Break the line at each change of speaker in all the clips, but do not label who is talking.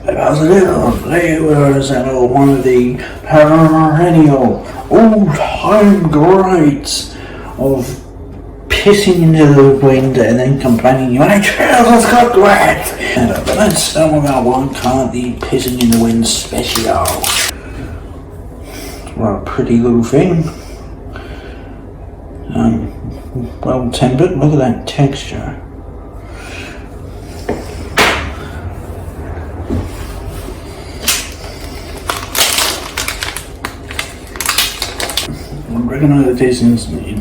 Flavors and one of the perennial all-time greats of pissing into the wind and then complaining, my trousers got wet! And that's about one currently pissing in the wind special. Well, a pretty little thing. Well tempered, look at that texture. I recognise the taste instantly.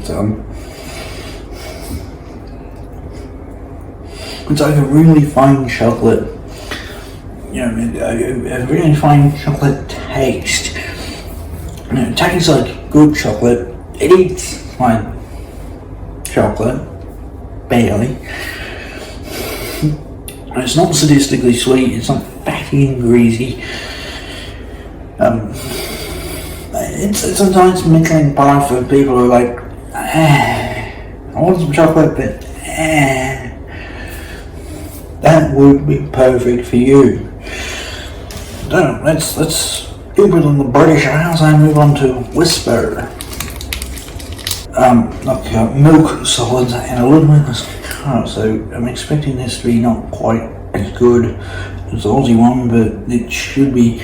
It's like a really fine chocolate, a really fine chocolate taste. It tastes like good chocolate. It eats like chocolate, barely. It's not sadistically sweet. It's not fatty and greasy. It's sometimes middling par for people who are like, I want some chocolate, but that would be perfect for you. So let's keep it on the British Isles and move on to Whisper. Milk solids and a little bit less carb, so I'm expecting this to be not quite as good as the Aussie one, but it should be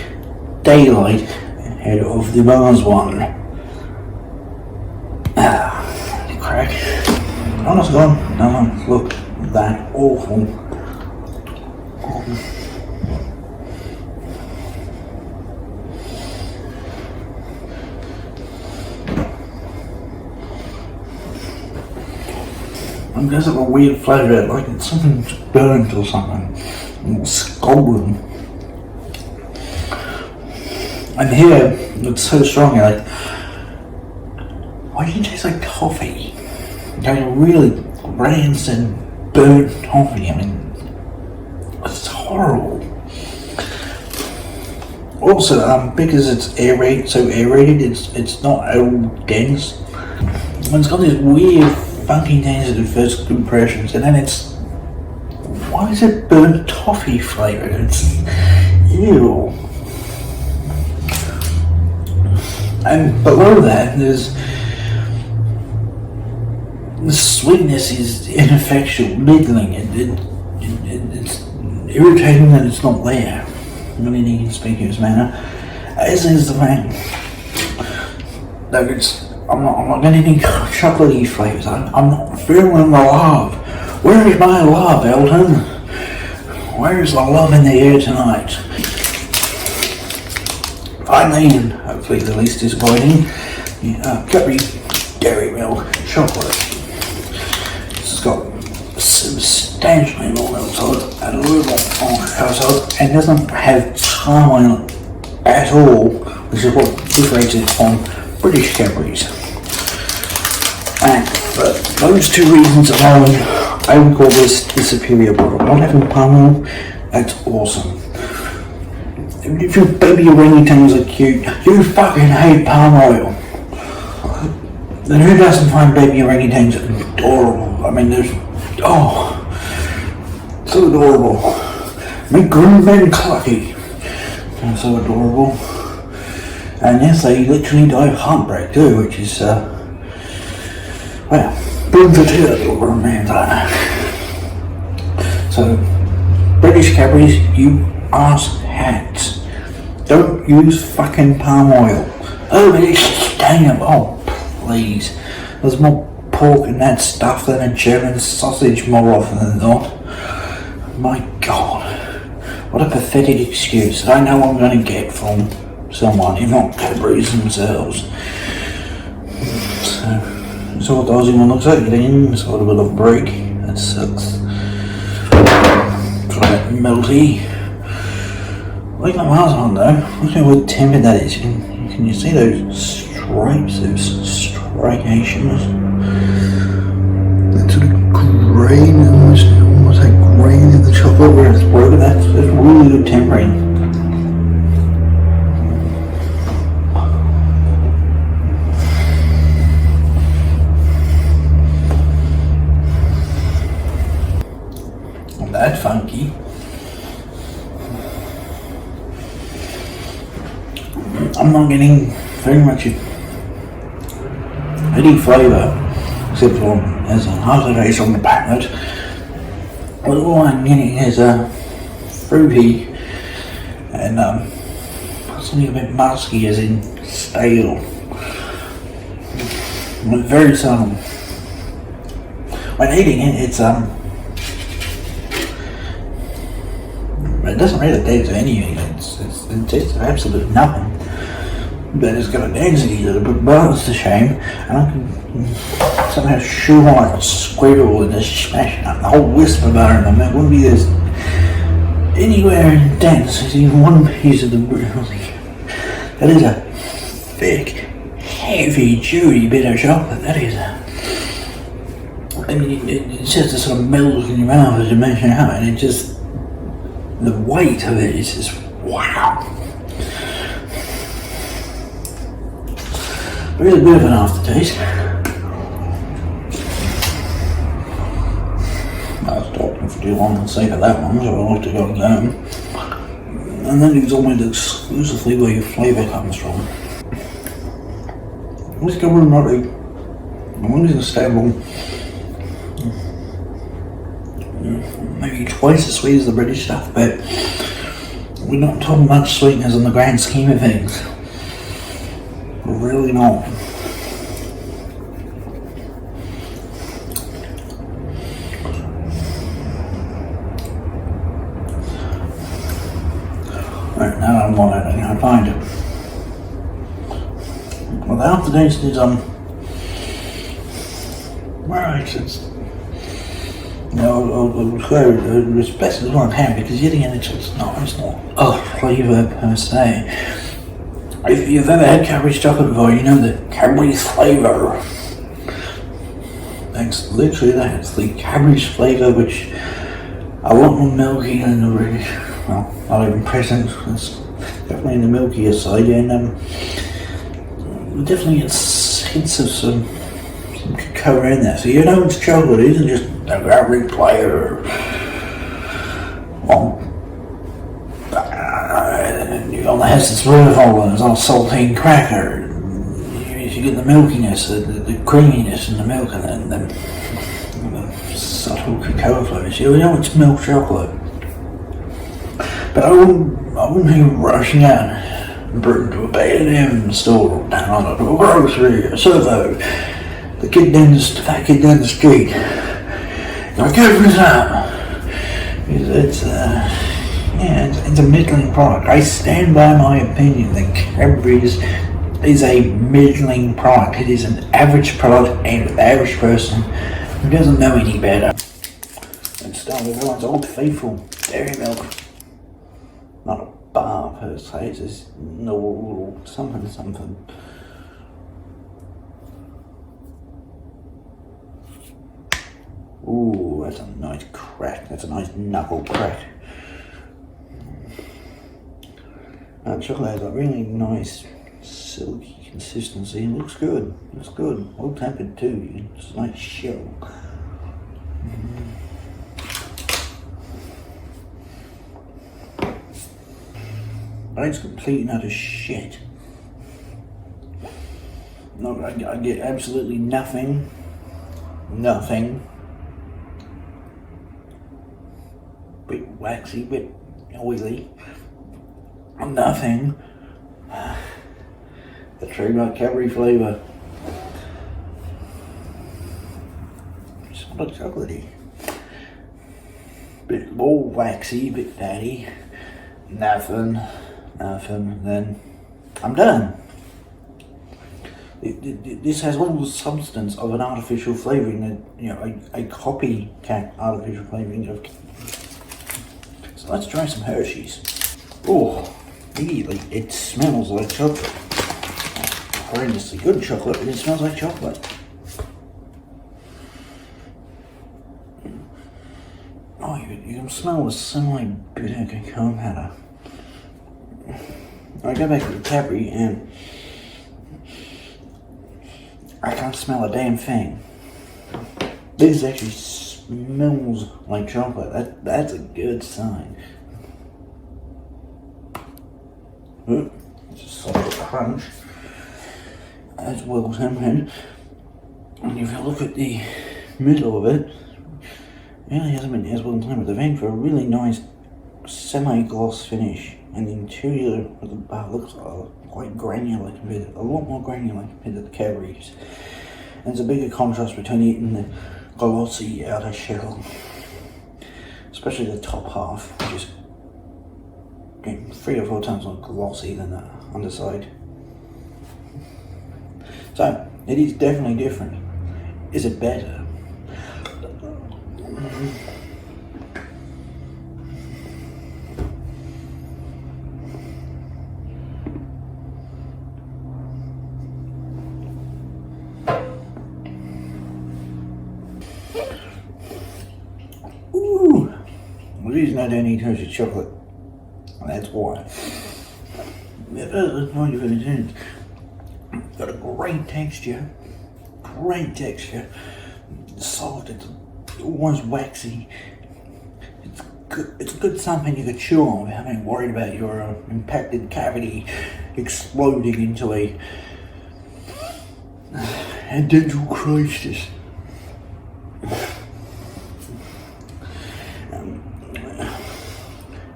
daylight ahead of the Mars one. Crack. Oh, that's gone. No, look, that awful. I'm just a weird flavour, like it's something's burnt or something. It's scalding. And here, it's so strong, you're like, why do you taste like toffee? Like really rancid, burnt toffee. I mean, it's horrible. Also, because it's aerated, it's not all dense. And it's got this weird, funky taste at the first impressions, and then it's, why is it burnt toffee flavoured? It's, ew. And below that, there's the sweetness is ineffectual, middling. It's irritating that it's not there in any conspicuous manner. As is the fact that I'm not getting any chocolatey flavours. I'm not feeling the love. Where is my love, Elton? Where is the love in the air tonight? Finally, and hopefully the least disappointing, Cadbury Dairy Milk Chocolate. It's got substantially more milk solid and a little more cocoa solid, and doesn't have palm oil at all, which is what differentiates it from British Cadbury's. And for those two reasons alone, I would call this the superior product. Not having palm oil, that's awesome. If your baby orangutans are cute, you fucking hate palm oil. Then who doesn't find baby orangutans adorable? I mean, so adorable. Make grown men clucky. They're so adorable. And yes, they literally die of heartbreak too, which is, brings a tear to a man's eye. So, British Cadbury's, you ass hats. Don't use fucking palm oil. Oh, but it's sustainable. Oh, please. There's more pork in that stuff than a German sausage more often than not. My God. What a pathetic excuse that I know I'm going to get from someone, if not Cadbury's themselves. So what the Aussie one looks like. It's got a bit of break. That sucks. Try that melty. Like the Mars one though, look how well tempered that is. Can you see those stripes, those striations? That sort of grain, almost like grain in the chocolate where it's broken. That's really good tempering. Not that funky. I'm not getting very much any flavour, except for there's a aftertaste on the palate. But all I'm getting is a fruity and something a bit musky, as in stale. It's very subtle. When eating it, it doesn't really taste of anything. It tastes of absolute nothing. But it's got a density to it, but it's a shame. And I can somehow chew like a squirrel and just smash up the whole wisp of butter in the milk. Wouldn't be this anywhere dense as even one piece of the brownie. That is a thick, heavy, chewy bit of chocolate. That is I mean, it's just a sort of melts in your mouth as you mash it out, and it just, the weight of it is just wow. Really bit of an aftertaste. I was talking for too long for the sake of that one, so I like to go down. And then it's almost exclusively where your flavour comes from. Let's go with another. One is a stable, maybe twice as sweet as the British stuff, but we're not talking much sweetness in the grand scheme of things. We're really not. Right, now I'm on it, I find it. Well, the aftertaste is, right, it's, I'll go as best as I can, because yet again it's not a flavour per se. If you've ever had Cadbury's chocolate before, you know that Cadbury's flavour, that's literally that, it's the Cadbury's flavour, which a lot more milky than the British, well, not even present, it's definitely in the milkier side, and definitely it's hints of some cocoa in there, so you know it's chocolate, it isn't just a Cadbury flavour. Well, on the Heston's Roof and it's all saltine cracker. You get the milkiness, the creaminess in the milk, and then the subtle cocoa flavours. You know it's milk chocolate. But I wouldn't be rushing out and bring to a B&M store down at a grocery, a servo. The fat kid down the street. Like, go for that. It's a middling product. I stand by my opinion that Cadbury's is a middling product. It is an average product aimed at the average person who doesn't know any better. And start with everyone's old faithful dairy milk. Not a bar per se, it's just no something. Ooh, that's a nice crack. That's a nice knuckle crack. Chocolate has a really nice silky consistency. It looks good. Looks good. Well tempered too. It's a nice shell. But it's complete and utter shit. No, I get absolutely nothing. Nothing. Bit waxy, bit oily. Nothing. The trademark Cadbury flavour. Sort of chocolatey. Bit more waxy, bit fatty. Nothing. Then I'm done. This has all the substance of an artificial flavouring, a copycat artificial flavouring of. So let's try some Hershey's. Oh, immediately it smells like chocolate. Horrendously good chocolate, but it smells like chocolate. Oh, you can smell the semi-bitter cacao powder. I go back to the Cadbury and I can't smell a damn thing. This actually smells like chocolate. That's a good sign. Just salt it. crunch as well tempered. And if you look at the middle of it, it really hasn't been as well tempered. They've aimed for a really nice semi-gloss finish, and the interior of the bar looks quite granular a lot more granular compared to the Cadbury's. And there's a bigger contrast between it and the glossy outer shell, especially the top half, which is 3 or 4 times more glossy than the underside. So it is definitely different. Is it better? Ooh, the reason I don't eat Hershey chocolate, that's why. It's got a great texture, soft, it's almost waxy. It's good something you could chew on without being worried about your impacted cavity exploding into a dental crisis.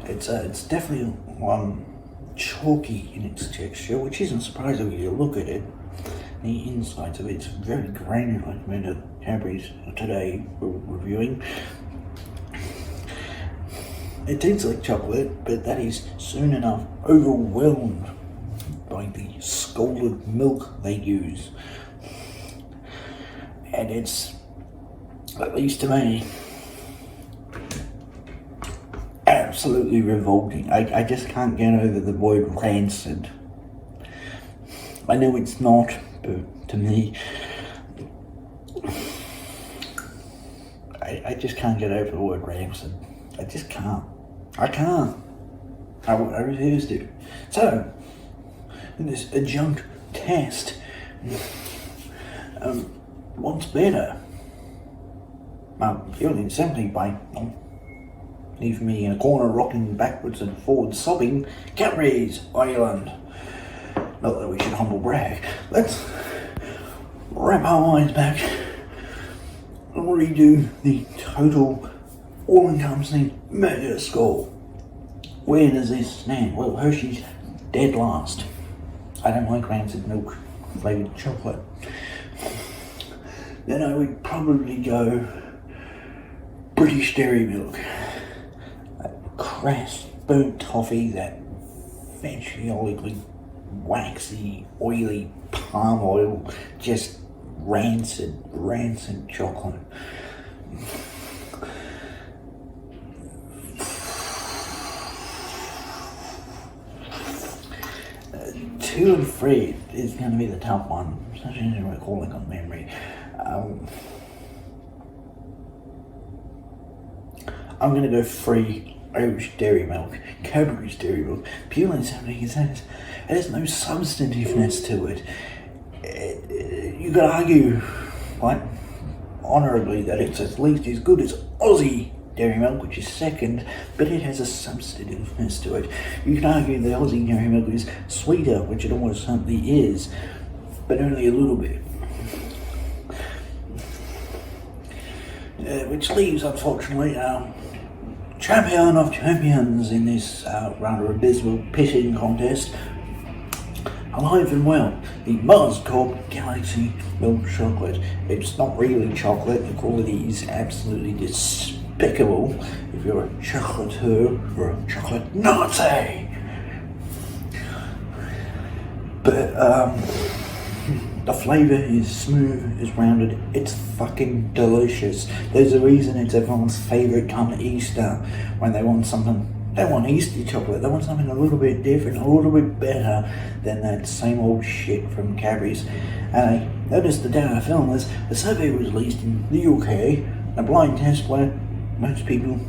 It's definitely chalky in its texture, which isn't surprising when you look at it. The insides of it's very granular compared to Cadbury's today we're reviewing. It tastes like chocolate, but that is soon enough overwhelmed by the scalded milk they use. And it's, at least to me, absolutely revolting. I just can't get over the word rancid. I know it's not, but to me, I just can't get over the word rancid. I just can't. I can't. I refuse to. So, in this adjunct test, what's better? Well, purely and simply by leaving me in a corner rocking backwards and forwards sobbing, Cadbury's Island. Not that we should humble brag. Let's wrap our minds back and redo the total all-encompassing mega score. Where does this stand? Well, Hershey's dead last. I don't like rancid milk flavoured chocolate. Then I would probably go British Dairy Milk. That crass burnt toffee, that vitriolically waxy, oily palm oil, just rancid chocolate. 2 and 3 is going to be the tough one, especially recalling on memory. I'm going to go 3 Irish Dairy Milk, Cadbury's Dairy Milk, purely and simply because it has no substantiveness to it. You could argue, quite honourably, that it's at least as good as Aussie Dairy Milk, which is second, but it has a substantiveness to it. You can argue the Aussie Dairy Milk is sweeter, which it almost certainly is, but only a little bit. Which leaves, unfortunately, champion of champions in this rather abysmal pitting contest, alive and well, the Mars Corp Galaxy Milk Chocolate. It's not really chocolate, the quality is absolutely despicable if you're a chocolateur or a chocolate Nazi. But the flavour is smooth, it's rounded, it's fucking delicious. There's a reason it's everyone's favourite come Easter, when they want something. They want Easter chocolate, they want something a little bit different, a little bit better than that same old shit from Cadbury's. And I noticed the day I filmed this, a survey was released in the UK, a blind test where most people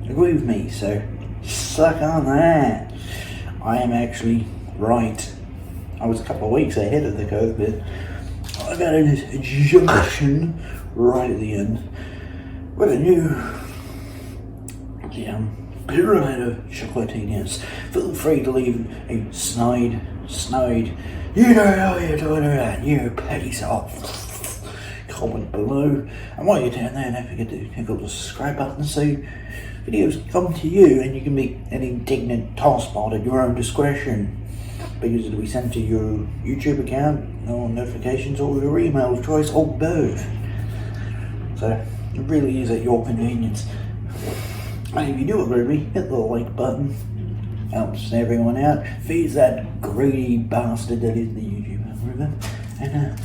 agree with me, so suck on that. I am actually right. I was a couple of weeks ahead of the curve, but I got an junction right at the end with a new pyramid of chocolatinas. Feel free to leave a snide, you don't know you're doing that, you petty self, comment below. And while you're down there, don't forget to tickle the subscribe button so videos come to you and you can be an indignant taskbar at your own discretion. Because it'll be sent to your YouTube account, or notifications, or your email of choice, or both. So it really is at your convenience. And if you do agree with me, hit the like button. Helps everyone out. Feeds that greedy bastard that is the YouTube algorithm. And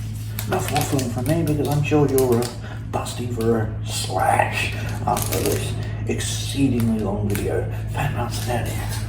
enough waffling from me, because I'm sure you're busting for a slash after this exceedingly long video. Fat nuts out here.